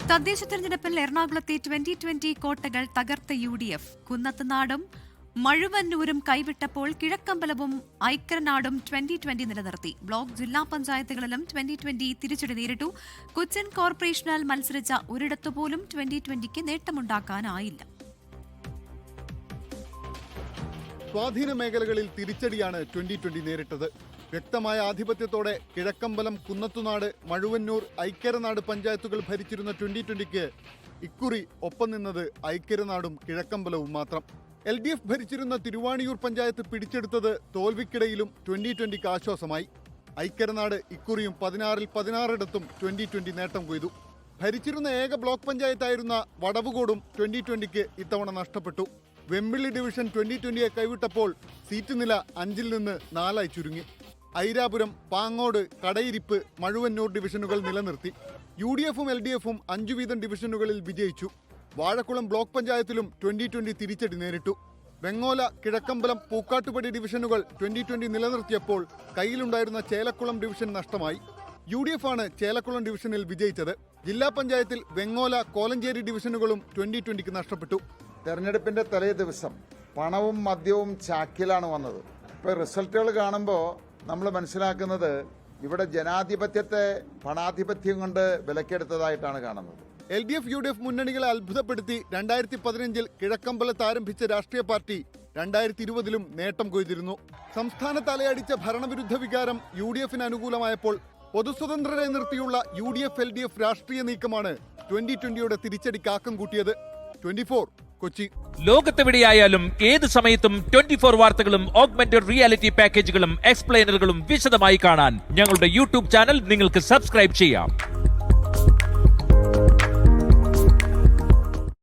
തദ്ദേശ തെരഞ്ഞെടുപ്പിൽ എറണാകുളത്തെ 2020 കോട്ടകൾ തകർത്ത UDF. കുന്നത്തുനാടും മഴുവന്നൂരും കൈവിട്ടപ്പോൾ കിഴക്കമ്പലവും ഐക്കരനാടും 2020 നിലനിർത്തി. ബ്ലോക്ക് ജില്ലാ പഞ്ചായത്തുകളിലും 2020 തിരിച്ചടി നേരിട്ടു. കൊച്ചിൻ കോർപ്പറേഷനിൽ മത്സരിച്ച ഒരിടത്തുപോലും 2020ക്ക് നേട്ടമുണ്ടാക്കാനായില്ല. സ്വാധീന മേഖലകളിൽ തിരിച്ചടിയാണ് 2020 നേരിട്ടത്. വ്യക്തമായ ആധിപത്യത്തോടെ കിഴക്കമ്പലം, കുന്നത്തുനാട്, മഴുവന്നൂർ, ഐക്കരനാട് പഞ്ചായത്തുകൾ ഭരിച്ചിരുന്ന 2020ക്ക് ഇക്കുറി ഒപ്പം നിന്നത് ഐക്കരനാടും കിഴക്കമ്പലവും മാത്രം. LDF ഭരിച്ചിരുന്ന തിരുവാണിയൂർ പഞ്ചായത്ത് പിടിച്ചെടുത്തത് തോൽവിക്കിടയിലും 2020ക്ക് ആശ്വാസമായി. ഐക്കരനാട് ഇക്കുറിയും 16-ൽ 16 2020 നേട്ടം കൊയ്തു. ഭരിച്ചിരുന്ന ഏക ബ്ലോക്ക് പഞ്ചായത്തായിരുന്ന വടവുകോടും 2020ക്ക് ഇത്തവണ നഷ്ടപ്പെട്ടു. വെമ്പിള്ളി ഡിവിഷൻ 2020യെ കൈവിട്ടപ്പോൾ സീറ്റ് നില 5-ൽ നിന്ന് 4 ചുരുങ്ങി. ഐരാപുരം, പാങ്ങോട്, കടയിരിപ്പ്, മഴുവന്നൂർ ഡിവിഷനുകൾ നിലനിർത്തി. UDFും LDFും 5 വീതം ഡിവിഷനുകളിൽ വിജയിച്ചു. വാഴക്കുളം ബ്ലോക്ക് പഞ്ചായത്തിലും 2020 തിരിച്ചടി നേരിട്ടു. വെങ്ങോല, കിഴക്കമ്പലം, പൂക്കാട്ടുപടി ഡിവിഷനുകൾ 2020 നിലനിർത്തിയപ്പോൾ കയ്യിലുണ്ടായിരുന്ന ചേലക്കുളം ഡിവിഷൻ നഷ്ടമായി. UDF ആണ് ചേലക്കുളം ഡിവിഷനിൽ വിജയിച്ചത്. ജില്ലാ പഞ്ചായത്തിൽ വെങ്ങോല, കോലഞ്ചേരി ഡിവിഷനുകളും 2020ക്ക് നഷ്ടപ്പെട്ടു. തെരഞ്ഞെടുപ്പിന്റെ തലേ ദിവസം പണവും മദ്യവും ചാക്കിലാണ് വന്നത്. ഇപ്പോൾ റിസൾട്ടുകൾ കാണുമ്പോൾ നമ്മൾ മനസ്സിലാക്കുന്നത് ഇവിടെ ജനാധിപത്യത്തെ പണാധിപത്യം കൊണ്ട് വിലക്കെടുത്തതായിട്ടാണ് കാണുന്നത്. LDF UDF മുന്നണികളെ അത്ഭുതപ്പെടുത്തി 2015-ൽ കിഴക്കമ്പലത്ത് ആരംഭിച്ച രാഷ്ട്രീയ പാർട്ടി 2020-ലും നേട്ടം കൊയ്തിരുന്നു. സംസ്ഥാനത്ത് അലയടിച്ച ഭരണവിരുദ്ധ വികാരം UDFന് അനുകൂലമായപ്പോൾ പൊതുസ്വതന്ത്രരെ നിർത്തിയുള്ള UDF LDF രാഷ്ട്രീയ നീക്കമാണ് 2020യുടെ തിരിച്ചടിക്ക് ആക്കം കൂട്ടിയത്. 24 കൊച്ചി. ലോകത്തെവിടെയായാലും ഏത് സമയത്തും 24 വാർത്തകളും ഓഗ്മെന്റഡ് റിയാലിറ്റി പാക്കേജുകളും എക്സ്പ്ലെയിനറുകളും വിശദമായി കാണാൻ ഞങ്ങളുടെ YouTube ചാനൽ നിങ്ങൾക്ക് സബ്സ്ക്രൈബ് ചെയ്യാം.